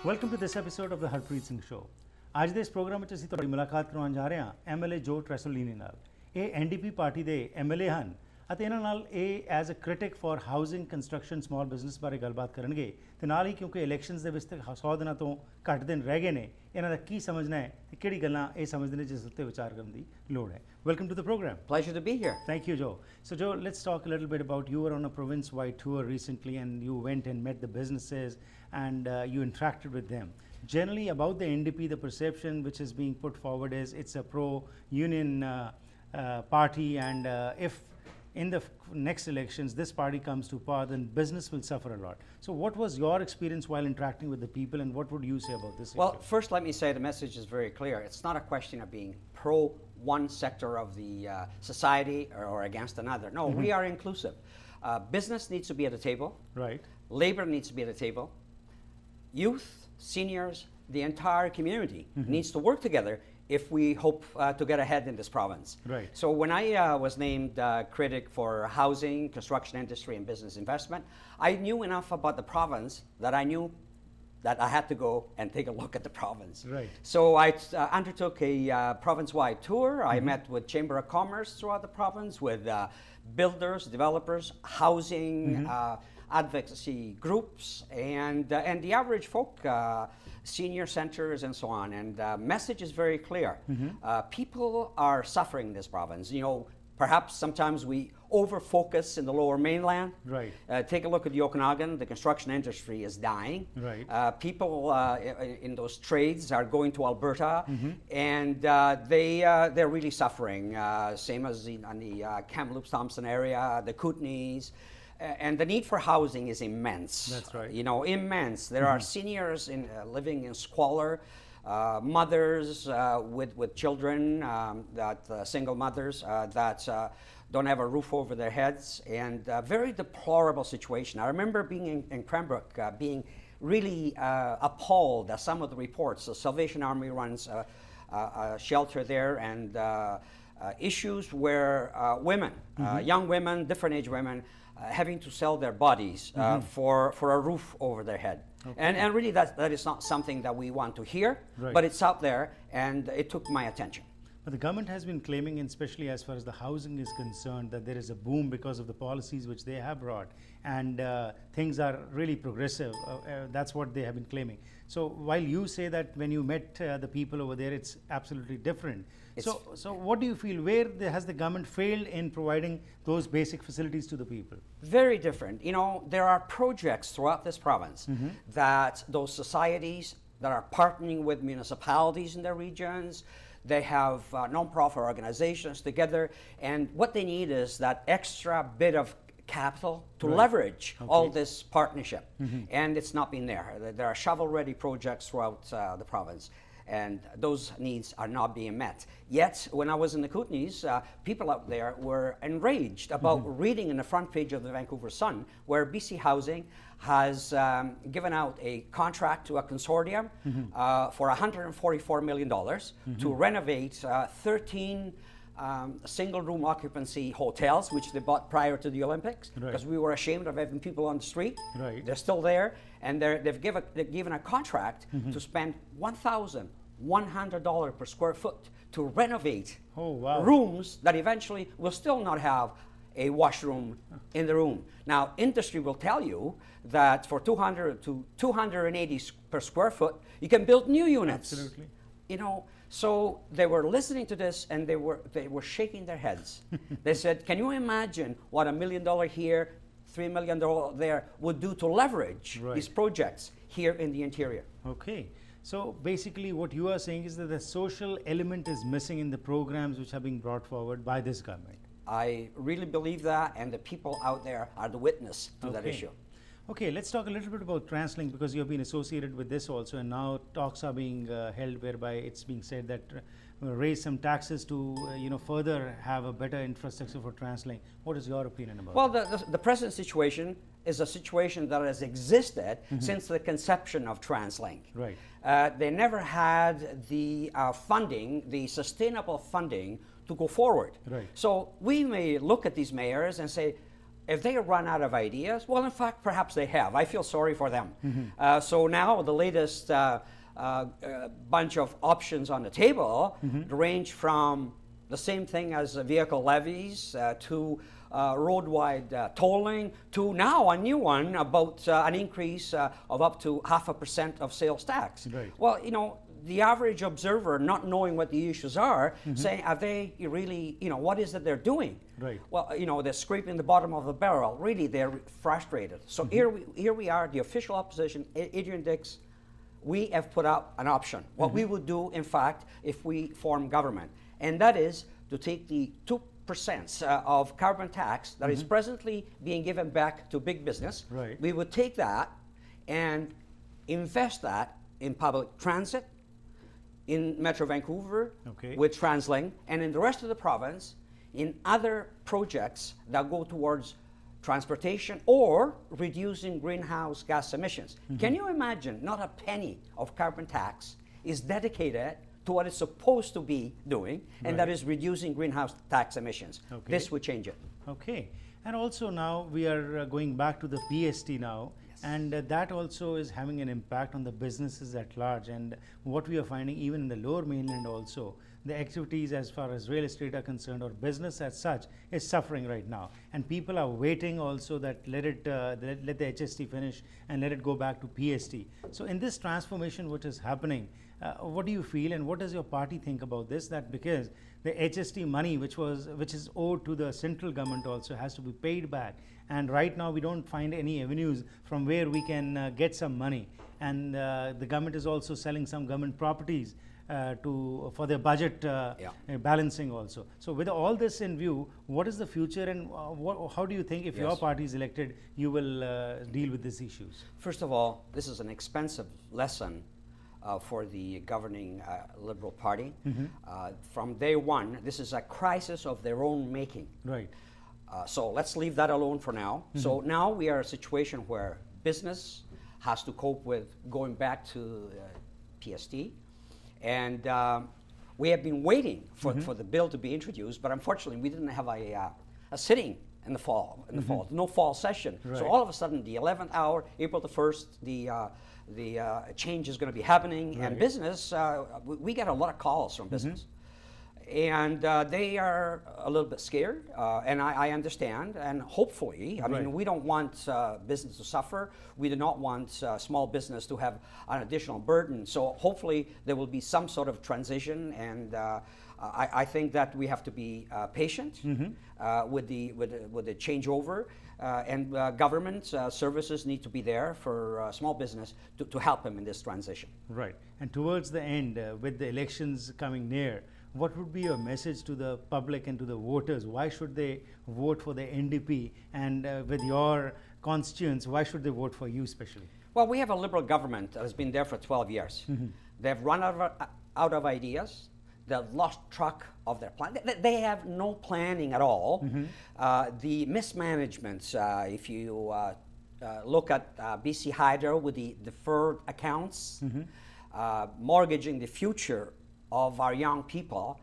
Welcome to this episode of the Harpreet Singh show. ਅੱਜ ਦੇ ਇਸ ਪ੍ਰੋਗਰਾਮ ਵਿੱਚ ਅਸੀਂ ਤੁਹਾਡੀ ਮੁਲਾਕਾਤ ਕਰਵਾਉਣ ਜਾ ਰਹੇ ਹਾਂ MLA ਜੋ ਟ੍ਰੈਸੋਲੀਨੀ ਨਾਲ। ਇਹ NDP ਪਾਰਟੀ ਦੇ MLA ਹਨ ਅਤੇ ਇਹਨਾਂ ਨਾਲ ਇਹ as a critic for housing construction small business ਬਾਰੇ ਗੱਲਬਾਤ ਕਰਨਗੇ ਤੇ ਨਾਲ ਹੀ ਕਿਉਂਕਿ ਇਲੈਕਸ਼ਨਸ ਦੇ ਵਿੱਚ ਤੇ 100 ਦਿਨਾਂ ਤੋਂ ਘੱਟ ਦਿਨ ਰਹਿ ਗਏ ਨੇ, ਇਹਨਾਂ ਦਾ ਕੀ ਸਮਝਣਾ ਹੈ ਤੇ ਕਿਹੜੀ ਗੱਲਾਂ ਇਹ ਸਮਝਦੇ ਨੇ ਜਿਸ ਉੱਤੇ ਵਿਚਾਰ ਕਰਨ ਦੀ ਲੋੜ ਹੈ। Welcome to the program. Pleasure to be here. Thank you, Joe. So, Joe, let's talk a little bit about you were on a province-wide tour recently and you went and met the businesses and you interacted with them. Generally, about the NDP, the perception which is being put forward is it's a pro-union party, and if in the next elections this party comes to power, then business will suffer a lot. So what was your experience while interacting with the people, and what would you say about this? Well, first let me say the message is very clear. It's not a question of being pro one sector of the society or against another. No, we are inclusive. Business needs to be at the table. Right. Labor needs to be at the table. Youth, seniors, the entire community needs to work together if we hope to get ahead in this province. Right. So when I was named critic for housing, construction industry and business investment, I knew enough about the province that I knew that I had to go and take a look at the province. Right. So I undertook a province-wide tour. I met with Chamber of Commerce throughout the province, with builders, developers, housing, advocacy groups, and the average folk, senior centers and so on. And the message is very clear. People are suffering in this province. You know, perhaps sometimes we over-focus in the lower mainland. Right. Take a look at the Okanagan. The construction industry is dying. Right. People in those trades are going to Alberta, and they're really suffering. Same as on the Kamloops Thompson area, the Kootenays. And the need for housing is immense. That's right. You know, immense. There are seniors living in squalor, mothers with children, single mothers that don't have a roof over their heads, and a very deplorable situation. I remember being in Cranbrook, being really appalled at some of the reports. The Salvation Army runs a shelter there, and issues where women, young women, different age women, having to sell their bodies for a roof over their head. Okay. And really that is not something that we want to hear, right. But it's out there, and it took my attention. But the government has been claiming, and especially as far as the housing is concerned, that there is a boom because of the policies which they have brought, and things are really progressive. That's what they have been claiming. So while you say that when you met the people over there, it's absolutely different. So what do you feel? Where has the government failed in providing those basic facilities to the people? Very different. You know, there are projects throughout this province that those societies that are partnering with municipalities in their regions. They have non-profit organizations together, and what they need is that extra bit of capital to leverage all this partnership, and it's not been there. There are shovel-ready projects throughout the province, and those needs are not being met. Yet, when I was in the Kootenays, people out there were enraged about reading in the front page of the Vancouver Sun, where BC Housing has given out a contract to a consortium for $144 million to renovate 13 single-room occupancy hotels, which they bought prior to the Olympics, because we were ashamed of having people on the street. Right. They're still there, and they've given a contract to spend $1,100 per square foot to renovate rooms that eventually will still not have a washroom in the room. Now, industry will tell you that for 200 to 280 per square foot, you can build new units. Absolutely. You know, so they were listening to this, and they were shaking their heads. They said, "Can you imagine what $1 million here, $3 million there would do to leverage these projects here in the interior?" Okay. So basically what you are saying is that the social element is missing in the programs which are being brought forward by this government. I really believe that, and the people out there are the witness to that issue. Okay, let's talk a little bit about TransLink, because you have been associated with this also, and now talks are being held whereby it's being said that raise some taxes to further have a better infrastructure for TransLink. What is your opinion about that? Well, the present situation is a situation that has existed since the conception of TransLink. Right. They never had the funding, the sustainable funding to go forward. Right. So we may look at these mayors and say, if they run out of ideas, well, in fact, perhaps they have. I feel sorry for them. So now the latest bunch of options on the table range from the same thing as vehicle levies to road-wide tolling to now a new one about an increase of up to 0.5% of sales tax. Right. Well, you know, the average observer, not knowing what the issues are, saying, are they really, you know, what is it they're doing? Right. Well, you know, they're scraping the bottom of the barrel. Really, they're frustrated. So here we are, the official opposition, Adrian Dix, we have put out an option. What we would do, in fact, if we form government, and that is to take the 2% of carbon tax that is presently being given back to big business. Right. We would take that and invest that in public transit, in Metro Vancouver with TransLink, and in the rest of the province in other projects that go towards transportation or reducing greenhouse gas emissions. Can you imagine not a penny of carbon tax is dedicated to what it's supposed to be doing, and that is reducing greenhouse tax emissions? This would change it. Okay. And also now we are going back to the PST now. And that also is having an impact on the businesses at large. And what we are finding even in the lower mainland also, the activities as far as real estate are concerned or business as such is suffering right now. And people are waiting also that let the HST finish and let it go back to PST. So in this transformation which is happening, what do you feel and what does your party think about this? That because the HST money which is owed to the central government also has to be paid back. And right now we don't find any avenues from where we can get some money. And the government is also selling some government properties for their budget balancing also. So with all this in view, what is the future and how do you think if your party is elected, you will deal with these issues? First of all, this is an expensive lesson for the governing Liberal Party. From day one, this is a crisis of their own making. Right. So let's leave that alone for now. So now we are in a situation where business has to cope with going back to PST. And we have been waiting for the bill to be introduced, but unfortunately we didn't have a sitting in the fall, no fall session. Right. So all of a sudden, the 11th hour, April the 1st, the change is going to be happening, and business, we get a lot of calls from business. And they are a little bit scared, and I understand. And hopefully, I mean, we don't want business to suffer. We do not want small business to have an additional burden. So hopefully, there will be some sort of transition. And I think that we have to be patient with the changeover. And government services need to be there for small business to help them in this transition. Right. And towards the end, with the elections coming near, what would be your message to the public and to the voters? Why should they vote for the NDP? And with your constituents, why should they vote for you especially? Well, we have a Liberal government that has been there for 12 years. They've run out of ideas. They've lost track of their plan. They have no planning at all. The mismanagement, if you look at BC Hydro with the deferred accounts, mortgaging the future of our young people.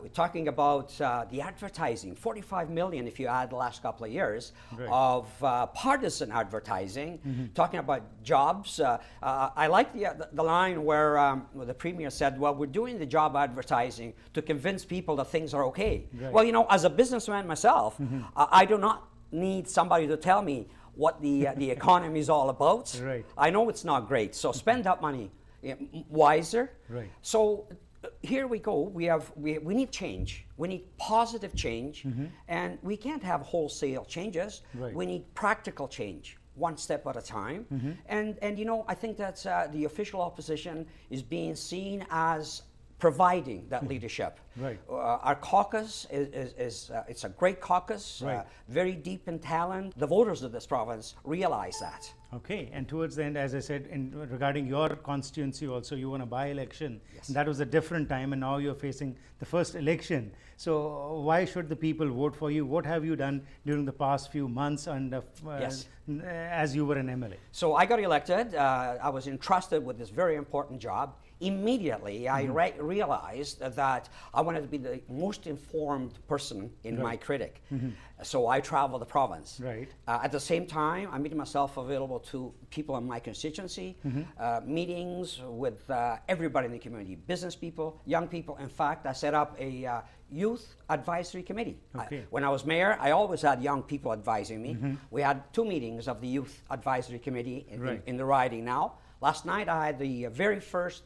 We're talking about the advertising, 45 million if you add the last couple of years of partisan advertising, talking about jobs. I like the line where the Premier said, well, we're doing the job advertising to convince people that things are okay. Well, you know, as a businessman myself, I do not need somebody to tell me what the economy is all about. I know it's not great, so spend that money wiser. So here we go. We need change. We need positive change, and we can't have wholesale changes. We need practical change, one step at a time. And you know, I think that the official opposition is being seen as providing that leadership. Right. Our caucus is it's a great caucus, Right. very deep in talent. The voters of this province realize that. Okay, and towards the end, as I said, regarding your constituency also, you won a by-election. Yes. That was a different time, and now you're facing the first election. So why should the people vote for you? What have you done during the past few months and Yes. as you were an MLA? So I got elected. I was entrusted with this very important job. Immediately, I realized that I wanted to be the most informed person in my critic. So I traveled the province. Right. At the same time, I made myself available to people in my constituency, meetings with everybody in the community, business people, young people. In fact, I set up a youth advisory committee. Okay. When I was mayor, I always had young people advising me. We had 2 meetings of the youth advisory committee Right. in the riding now. Last night, I had the very first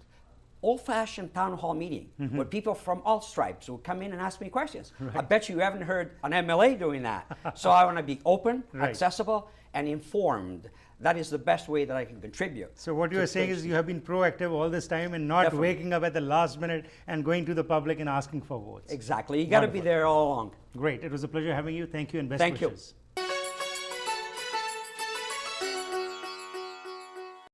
old-fashioned town hall meeting where people from all stripes would come in and ask me questions. I bet you haven't heard an MLA doing that. So I want to be open, Right. accessible, and informed. That is the best way that I can contribute. So what you are saying is you have been proactive all this time and not Definitely. waking up at the last minute and going to the public and asking for votes. Exactly. You got to be Wonderful. there all along. Great. It was a pleasure having you. Thank you and best Thank you. wishes.